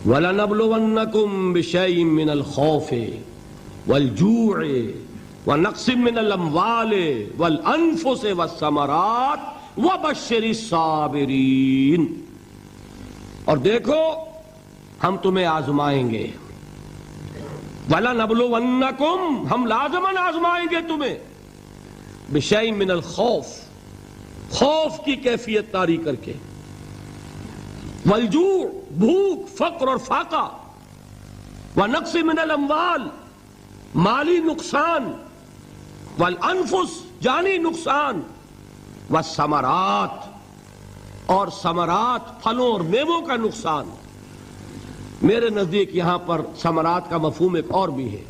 وَلَنَبْلُوَنَّكُمْ بِشَيْءٍ مِّنَ الْخَوْفِ وَالْجُوعِ وَنَقْصٍ مِّنَ الْأَمْوَالِ وَالْأَنفُسِ وَالثَّمَرَاتِ وَبَشِّرِ الصَّابِرِينَ۔ اور دیکھو ہم تمہیں آزمائیں گے، وَلَنَبْلُوَنَّكُمْ ہم لازماً آزمائیں گے تمہیں، بِشَيْءٍ مِّنَ الْخَوْفِ خوف کی کیفیت طاری کر کے، والجوع بھوک فقر اور فاقہ، ونقص من الاموال مالی نقصان، والانفس جانی نقصان، والثمرات اور ثمرات پھلوں اور میووں کا نقصان۔ میرے نزدیک یہاں پر ثمرات کا مفہوم ایک اور بھی ہے۔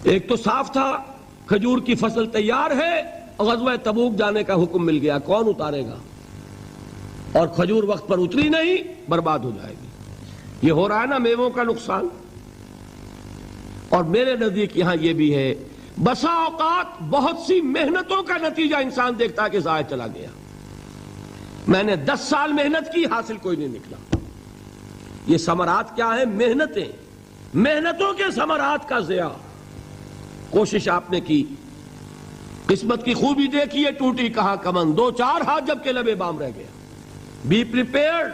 ایک تو صاف تھا کھجور کی فصل تیار ہے، غزوہ تبوک جانے کا حکم مل گیا، کون اتارے گا؟ اور کھجور وقت پر اتری نہیں، برباد ہو جائے گی۔ یہ ہو رہا ہے نا میووں کا نقصان۔ اور میرے نزدیک یہاں یہ بھی ہے، بسا اوقات بہت سی محنتوں کا نتیجہ انسان دیکھتا ہے کہ ضائع چلا گیا، میں نے 10 سال محنت کی، حاصل کوئی نہیں نکلا۔ یہ ثمرات کیا ہیں؟ محنتیں، محنتوں کے ثمرات کا ضیاع۔ کوشش آپ نے کی، قسمت کی خوبی دیکھیے، ٹوٹی کہاں کمن، 2-4 ہاتھ جب کے لبے بام رہ گیا۔ Be prepared.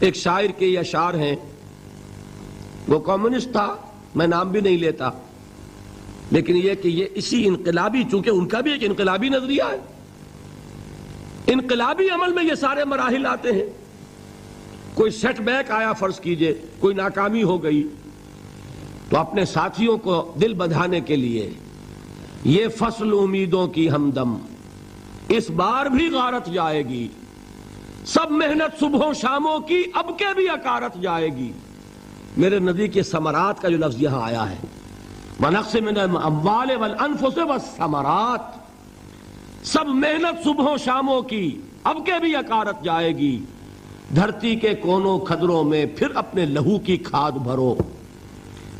ایک شاعر کے یہ اشعار ہیں، وہ کمیونسٹ تھا، میں نام بھی نہیں لیتا، لیکن یہ کہ یہ اسی انقلابی، چونکہ ان کا بھی ایک انقلابی نظریہ ہے، انقلابی عمل میں یہ سارے مراحل آتے ہیں۔ کوئی سیٹ بیک آیا فرض کیجئے، کوئی ناکامی ہو گئی، تو اپنے ساتھیوں کو دل بندھانے کے لیے یہ فصل امیدوں کی ہمدم اس بار بھی غارت جائے گی، سب محنت صبحوں شاموں کی اب کے بھی اکارت جائے گی۔ میرے نزدیک یہ ثمرات کا جو لفظ یہاں آیا ہے، وَنَقْصٍ مِّنَ الْأَمْوَالِ وَالْأَنفُسِ وَالثَّمَرَاتِ، سب محنت صبحوں شاموں کی اب کے بھی اکارت جائے گی۔ دھرتی کے کونوں کھدروں میں پھر اپنے لہو کی کھاد بھرو،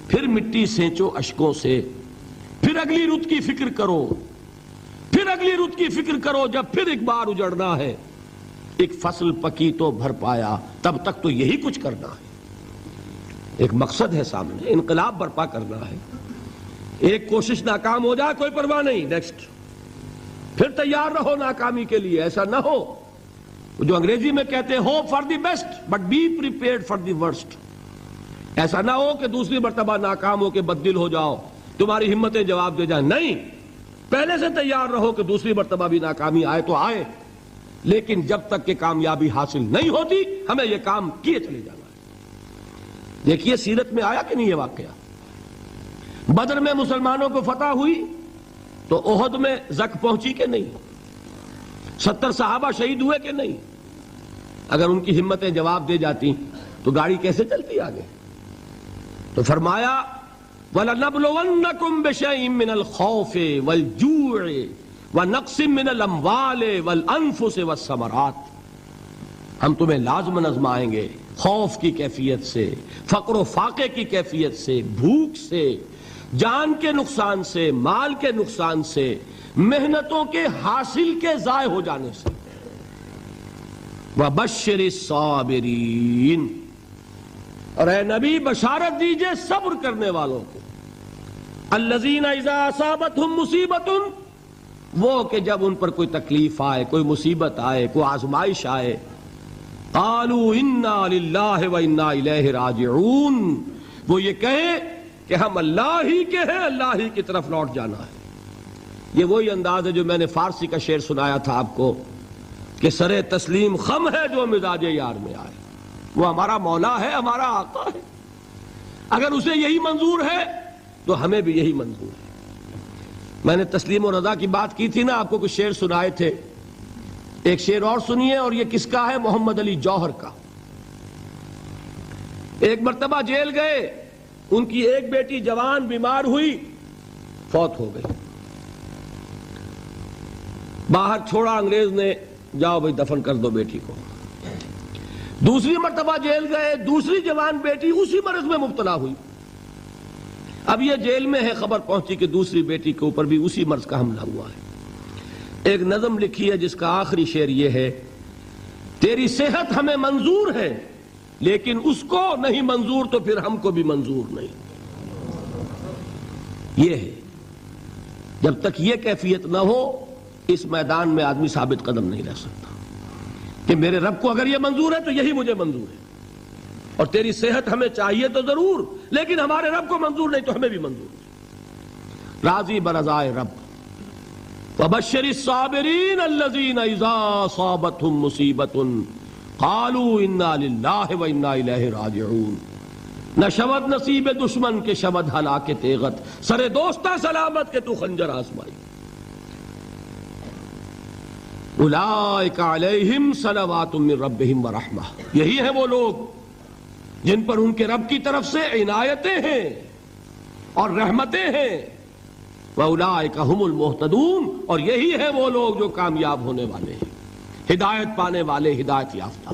پھر مٹی سینچو اشکوں سے، پھر اگلی رت کی فکر کرو، پھر اگلی رت کی فکر کرو، جب پھر ایک بار اجڑنا ہے۔ ایک فصل پکی تو بھر پایا، تب تک تو یہی کچھ کرنا ہے۔ ایک مقصد ہے سامنے، انقلاب برپا کرنا ہے۔ ایک کوشش ناکام ہو جائے کوئی پرواہ نہیں، نیکسٹ، پھر تیار رہو ناکامی کے لیے۔ ایسا نہ ہو جو انگریزی میں کہتے ہیں hope for the best but be prepared for the worst. ایسا نہ ہو کہ دوسری مرتبہ ناکام ہو کے بددل ہو جاؤ، تمہاری ہمتیں جواب دے جائیں۔ نہیں، پہلے سے تیار رہو کہ دوسری مرتبہ بھی ناکامی آئے تو آئے، لیکن جب تک کہ کامیابی حاصل نہیں ہوتی ہمیں یہ کام کیے چلے جانا ہے۔ دیکھیے سیرت میں آیا کہ نہیں یہ واقعہ؟ بدر میں مسلمانوں کو فتح ہوئی تو احد میں زک پہنچی کہ نہیں؟ 70 صحابہ شہید ہوئے کہ نہیں؟ اگر ان کی ہمتیں جواب دے جاتی تو گاڑی کیسے چلتی آگے؟ تو فرمایا وَلَنَبْلُوَنَّكُمْ بِشَيْءٍ مِّنَ الْخَوْفِ وَالْجُوعِ وَنَقْصٍ مِّنَ الْأَمْوَالِ وَالْأَنفُسِ وَالثَّمَرَاتِ، ہم تمہیں لازماً آزمائیں گے، خوف کی کیفیت سے، فقر و فاقے کی کیفیت سے، بھوک سے، جان کے نقصان سے، مال کے نقصان سے، محنتوں کے حاصل کے ضائع ہو جانے سے۔ وَبَشِّرِ الصَّابِرِينَ، اور اے نبی بشارت دیجئے صبر کرنے والوں کو۔ الَّذِينَ إِذَا أَصَابَتْهُمْ مُصِيبَةٌ، وہ کہ جب ان پر کوئی تکلیف آئے، کوئی مصیبت آئے، کوئی آزمائش آئے، قَالُوا إِنَّا لِلَّهِ وَإِنَّا إِلَيْهِ رَاجِعُونَ، وہ یہ کہیں کہ ہم اللہ ہی کے ہیں، اللہ ہی کی طرف لوٹ جانا ہے۔ یہ وہی انداز ہے جو میں نے فارسی کا شعر سنایا تھا آپ کو کہ سرے تسلیم خم ہے جو مزاج یار میں آئے۔ وہ ہمارا مولا ہے، ہمارا آقا ہے، اگر اسے یہی منظور ہے تو ہمیں بھی یہی منظور ہے۔ میں نے تسلیم و رضا کی بات کی تھی نا، آپ کو کچھ شعر سنائے تھے، ایک شعر اور سنیے، اور یہ کس کا ہے؟ محمد علی جوہر کا۔ ایک مرتبہ جیل گئے، ان کی ایک بیٹی جوان بیمار ہوئی، فوت ہو گئی، باہر چھوڑا انگریز نے، جاؤ بھائی دفن کر دو بیٹی کو۔ دوسری مرتبہ جیل گئے، دوسری جوان بیٹی اسی مرض میں مبتلا ہوئی، اب یہ جیل میں ہے، خبر پہنچی کہ دوسری بیٹی کے اوپر بھی اسی مرض کا حملہ ہوا ہے۔ ایک نظم لکھی ہے جس کا آخری شعر یہ ہے، تیری صحت ہمیں منظور ہے لیکن اس کو نہیں منظور تو پھر ہم کو بھی منظور نہیں. یہ ہے. جب تک یہ کیفیت نہ ہو اس میدان میں آدمی ثابت قدم نہیں رہ سکتا کہ میرے رب کو اگر یہ منظور ہے تو یہی مجھے منظور ہے. اور تیری صحت ہمیں چاہیے تو ضرور، لیکن ہمارے رب کو منظور نہیں تو ہمیں بھی منظور ہے. راضی برضائے رب. وبشر الصابرین الذین اذا اصابتهم مصیبۃ قالوا انا للہ وانا الیہ راجعون. نہ شود نصیب دشمن کے شود ہلاک تیغت، سر دوستہ سلامت کے تو خنجر آزمائی. اولئک علیہم صلوات من ربہم ورحمہ. یہی ہیں وہ لوگ جن پر ان کے رب کی طرف سے عنایتیں ہیں اور رحمتیں ہیں. وَأُولَٰئِكَ هُمُ الْمُهْتَدُونَ. اور یہی ہے وہ لوگ جو کامیاب ہونے والے ہیں، ہدایت پانے والے، ہدایت یافتہ.